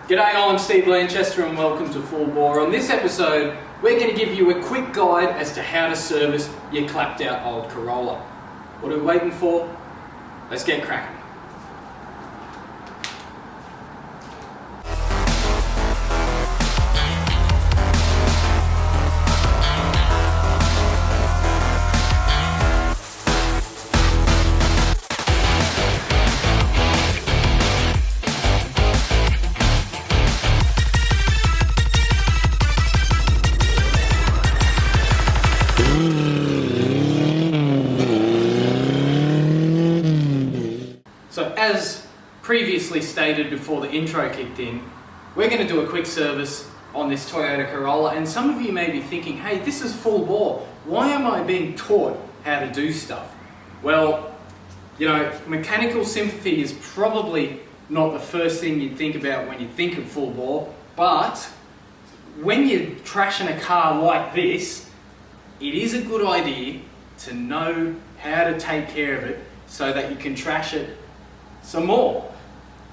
G'day, I'm Steve Lanchester and welcome to Full Bore. On this episode, we're going to give you a quick guide as to how to service your clapped out old Corolla. What are we waiting for? Let's get cracking. So as previously stated before the intro kicked in, we're going to do a quick service on this Toyota Corolla, and some of you may be thinking, hey, this is Full Bore. Why am I being taught how to do stuff? Well, you know, mechanical sympathy is probably not the first thing you'd think about when you think of Full Bore, but when you're trashing a car like this, it is a good idea to know how to take care of it so that you can trash it some more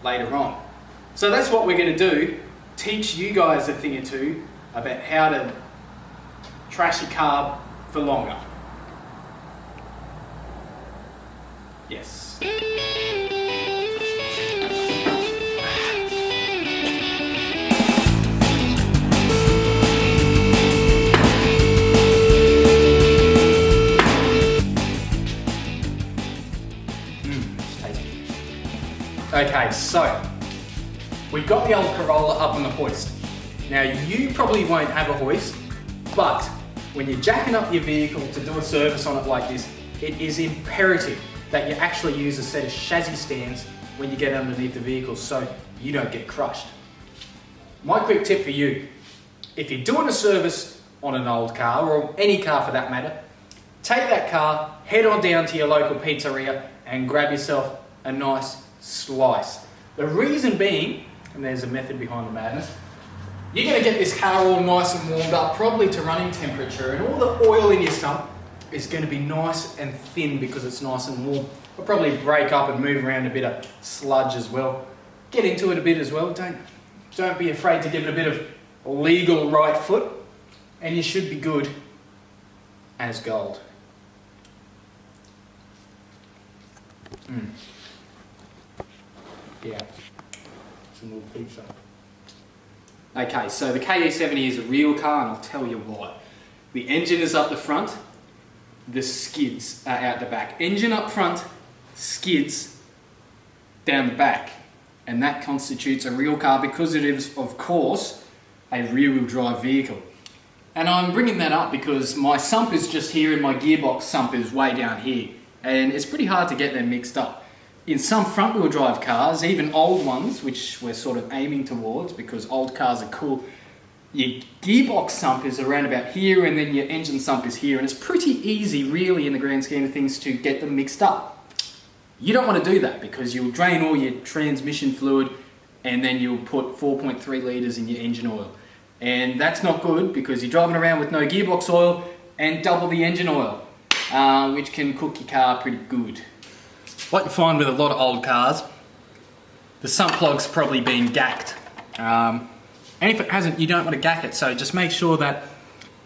later on. So that's what we're going to do, teach you guys a thing or two about how to trash your car for longer. Yes. Okay, so we've got the old Corolla up on the hoist. Now you probably won't have a hoist, but when you're jacking up your vehicle to do a service on it like this, it is imperative that you actually use a set of chassis stands when you get underneath the vehicle so you don't get crushed. My quick tip for you, if you're doing a service on an old car, or any car for that matter, take that car, head on down to your local pizzeria and grab yourself a nice slice. The reason being, and there's a method behind the madness, you're going to get this car all nice and warmed up, probably to running temperature, and all the oil in your sump is going to be nice and thin because it's nice and warm. It'll probably break up and move around a bit of sludge as well. Get into it a bit as well. Don't be afraid to give it a bit of legal right foot, and you should be good as gold. Yeah, some little pizza. Okay, so the KE70 is a real car, and I'll tell you why. The engine is up the front, the skids are out the back. Engine up front, skids down the back, and that constitutes a real car because it is, of course, a rear-wheel drive vehicle. And I'm bringing that up because my sump is just here and my gearbox sump is way down here, and it's pretty hard to get them mixed up. In some front-wheel drive cars, even old ones, which we're sort of aiming towards because old cars are cool, your gearbox sump is around about here and then your engine sump is here, and it's pretty easy really in the grand scheme of things to get them mixed up. You don't want to do that because you'll drain all your transmission fluid and then you'll put 4.3 litres in your engine oil. And that's not good because you're driving around with no gearbox oil and double the engine oil, which can cook your car pretty good. What you find with a lot of old cars, the sump plug's probably been gacked. And if it hasn't, you don't want to gack it, so just make sure that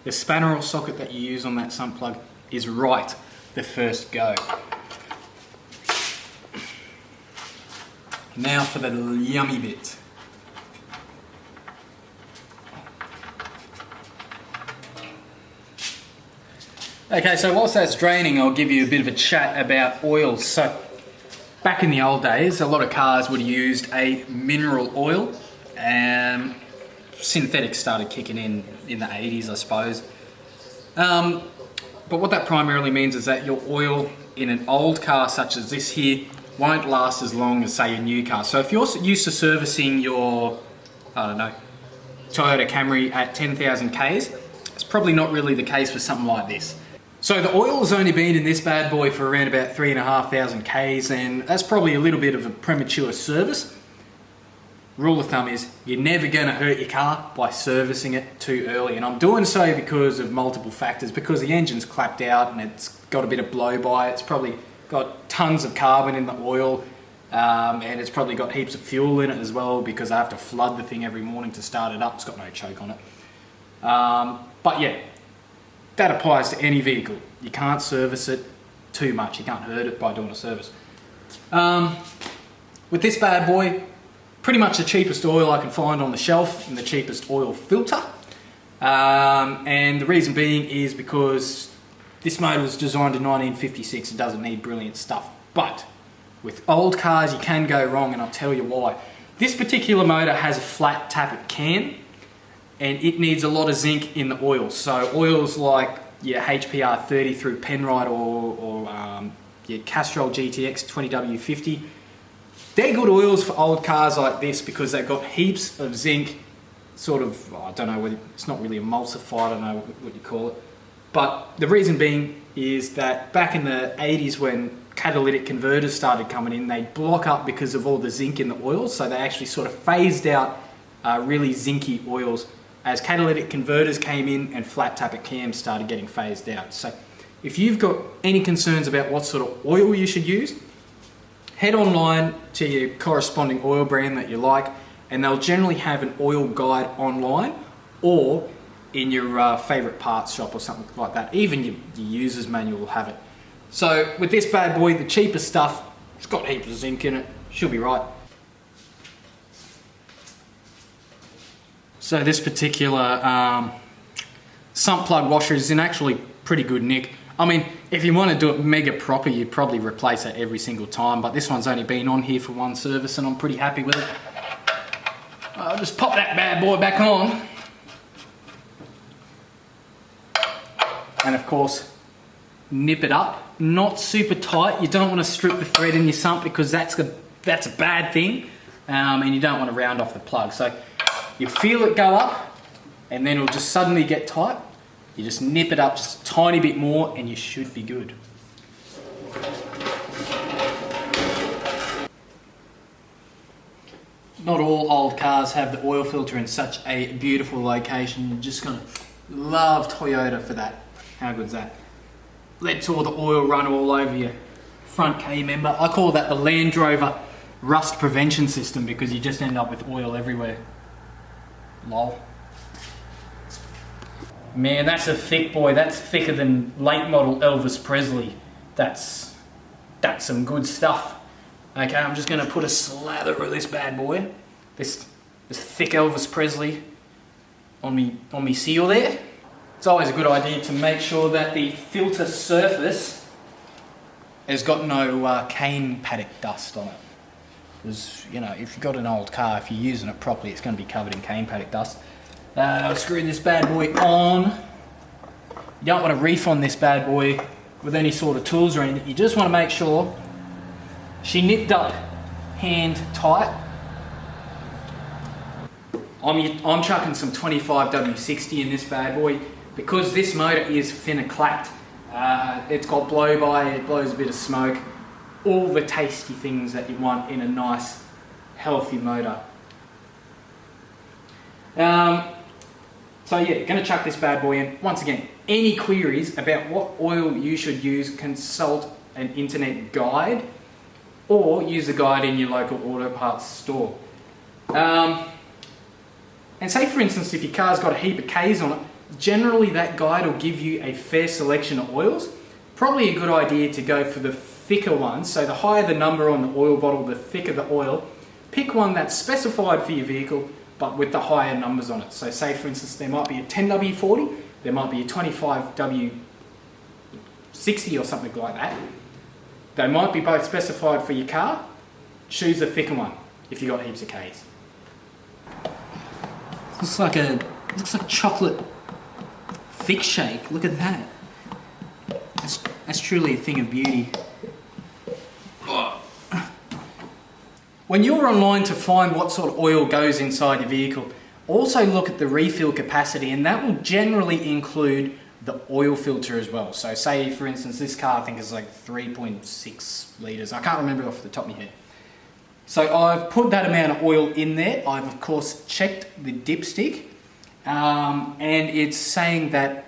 the spanner or socket that you use on that sump plug is right the first go. Now for the yummy bit. Okay, so whilst that's draining, I'll give you a bit of a chat about oils. So, back in the old days, a lot of cars would have used a mineral oil. Synthetics started kicking in the 80s, I suppose. But what that primarily means is that your oil in an old car such as this here won't last as long as, say, a new car. So if you're used to servicing your, I don't know, Toyota Camry at 10,000 Ks, it's probably not really the case for something like this. So the oil has only been in this bad boy for around about 3,500 Ks, and that's probably a little bit of a premature service. Rule of thumb is you're never going to hurt your car by servicing it too early, and I'm doing so because of multiple factors. Because the engine's clapped out and it's got a bit of blow by, it's probably got tons of carbon in the oil, and it's probably got heaps of fuel in it as well because I have to flood the thing every morning to start it up. It's got no choke on it. But yeah, that applies to any vehicle. You can't service it too much. You can't hurt it by doing a service. With this bad boy, pretty much the cheapest oil I can find on the shelf and the cheapest oil filter. And the reason being is because this motor was designed in 1956. It doesn't need brilliant stuff. But with old cars, you can go wrong, and I'll tell you why. This particular motor has a flat tappet cam, and it needs a lot of zinc in the oil. So oils like your HPR 30 through Penrite or your Castrol GTX 20W50, they're good oils for old cars like this because they've got heaps of zinc, sort of, I don't know whether, it's not really emulsified, I don't know what you call it. But the reason being is that back in the 80s when catalytic converters started coming in, they block up because of all the zinc in the oil, so they actually sort of phased out really zinky oils as catalytic converters came in and flat tappet cams started getting phased out. So if you've got any concerns about what sort of oil you should use, head online to your corresponding oil brand that you like, and they'll generally have an oil guide online or in your favourite parts shop or something like that. Even your user's manual will have it. So with this bad boy, the cheapest stuff, it's got heaps of zinc in it, should be right. So this particular sump plug washer is in actually pretty good nick. I mean, if you want to do it mega proper, you'd probably replace it every single time, but this one's only been on here for one service and I'm pretty happy with it. I'll just pop that bad boy back on. And of course, nip it up. Not super tight. You don't want to strip the thread in your sump because that's a bad thing, and you don't want to round off the plug. So you feel it go up and then it'll just suddenly get tight. You just nip it up just a tiny bit more and you should be good. Not all old cars have the oil filter in such a beautiful location. You're just going to love Toyota for that. How good's that? Let all the oil run all over your front K member. I call that the Land Rover rust prevention system because you just end up with oil everywhere. Lol. Man, that's a thick boy. That's thicker than late model Elvis Presley. That's some good stuff. Okay, I'm just going to put a slather of this bad boy. This thick Elvis Presley on me seal there. It's always a good idea to make sure that the filter surface has got no cane paddock dust on it. Because, you know, if you've got an old car, if you're using it properly, it's going to be covered in cane paddock dust. I'll screw this bad boy on. You don't want to reef on this bad boy with any sort of tools or anything. You just want to make sure she nipped up hand tight. I'm chucking some 25W60 in this bad boy. Because this motor is finna clacked, it's got blow by, it blows a bit of smoke, all the tasty things that you want in a nice, healthy motor. So yeah, gonna chuck this bad boy in. Once again, any queries about what oil you should use, consult an internet guide or use the guide in your local auto parts store. And say for instance, if your car's got a heap of Ks on it, generally that guide will give you a fair selection of oils. Probably a good idea to go for the thicker ones. So the higher the number on the oil bottle, the thicker the oil. Pick one that's specified for your vehicle, but with the higher numbers on it. So say for instance, there might be a 10W40, there might be a 25W60 or something like that. They might be both specified for your car. Choose the thicker one if you've got heaps of Ks. Looks like chocolate thick shake. Look at that. That's truly a thing of beauty. When you're online to find what sort of oil goes inside your vehicle, also look at the refill capacity, and that will generally include the oil filter as well. So say for instance this car I think is like 3.6 litres. I can't remember off the top of my head. So I've put that amount of oil in there. I've of course checked the dipstick. And it's saying that,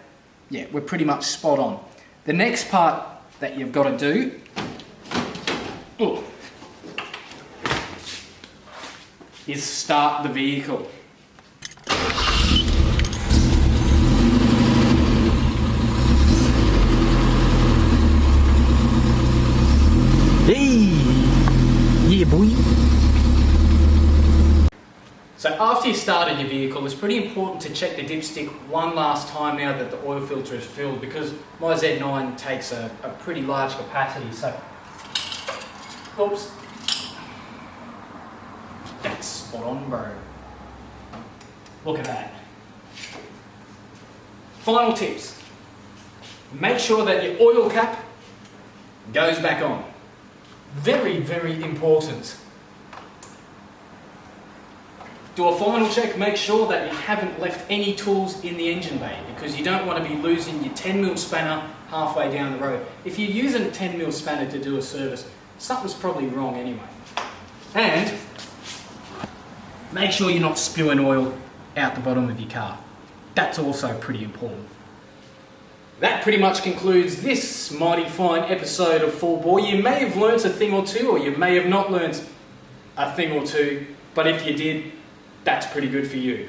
yeah, we're pretty much spot on. The next part that you've got to do is start the vehicle. Hey! Yeah, boy. So after you started your vehicle, it's pretty important to check the dipstick one last time now that the oil filter is filled, because my Z9 takes a pretty large capacity. So, oops. That's spot on, bro. Look at that. Final tips. Make sure that your oil cap goes back on. Very, very important. Do a final check, make sure that you haven't left any tools in the engine bay, because you don't want to be losing your 10mm spanner halfway down the road. If you're using a 10mm spanner to do a service, something's probably wrong anyway. And make sure you're not spewing oil out the bottom of your car. That's also pretty important. That pretty much concludes this mighty fine episode of Full Bore. You may have learnt a thing or two, or you may have not learnt a thing or two, but if you did, that's pretty good for you.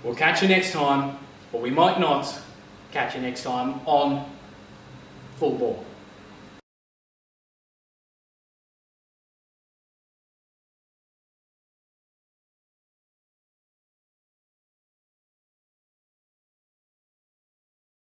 We'll catch you next time, or we might not catch you next time on Full Bore.